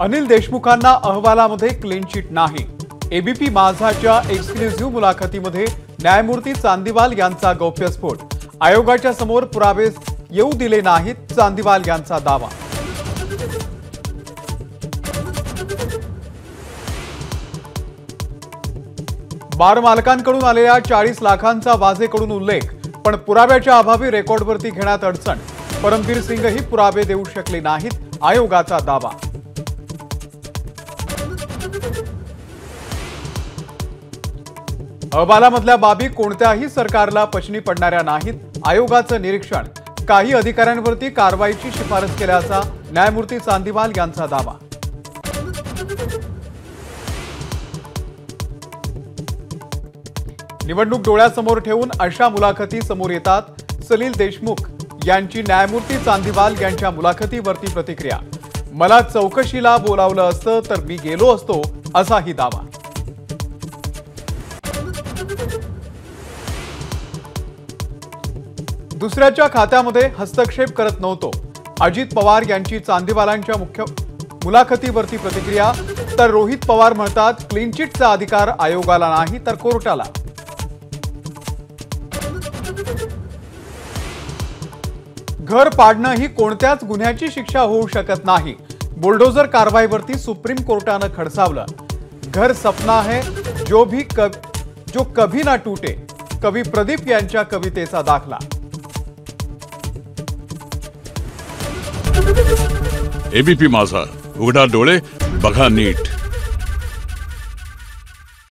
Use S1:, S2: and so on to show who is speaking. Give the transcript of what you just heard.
S1: अनिल देशमुखांना अहवालामध्ये clean chit नाही। ABP माझाच्या exclusive मुलाखतीमध्ये न्यायमूर्ती चांदीवाल यांचा गौप्यस्फोट। आयोगाच्या समोर पुरावे येऊ दिले नाहीत, चांदीवाल यांचा दावा। बार मालकांकडून आलेल्या 40 लाखांचा वाजेकडून उल्लेख, पण पुराव्याच्या अभावी रेकॉर्डवरती घेण्यात अडचण। परमबीर सिंगही पुरावे देऊ शकले नाहीत, आयोगाचा दावा। अहवालामधल्या बाबी कोणत्याही सरकारला पचनी पडणाऱ्या नाहीत, आयोगाचं निरीक्षण। काही अधिकाऱ्यांवरती कारवाईची शिफारस केल्याचा न्यायमूर्ती चांदीवाल यांचा दावा। निवडणूक डोळ्यासमोर ठेवून अशा मुलाखती समोर येतात। सलील देशमुख यांची न्यायमूर्ती चांदीवाल यांच्या मुलाखतीवरती प्रतिक्रिया। मला चौकशीला बोलावलं असतं तर मी गेलो असतो, असाही दावा। दुसऱ्याच्या खात्यामध्ये हस्तक्षेप करत नव्हतो, अजित पवार यांची चांदीवालांच्या मुख्य मुलाखतीवरती प्रतिक्रिया। तर रोहित पवार म्हणतात, क्लीन चिटचा अधिकार आयोगाला नाही तर कोर्टाला। घर पाडणं ही कोणत्याच गुन्ह्याची शिक्षा होऊ शकत नाही। बुलडोजर कारवाईवरती सुप्रीम कोर्टानं खडसावलं। घर सपना है जो कभी ना टूटे, कवी प्रदीप यांच्या कवितेचा दाखला।
S2: एबीपी माझा, उघडा डोळे बघा नीट।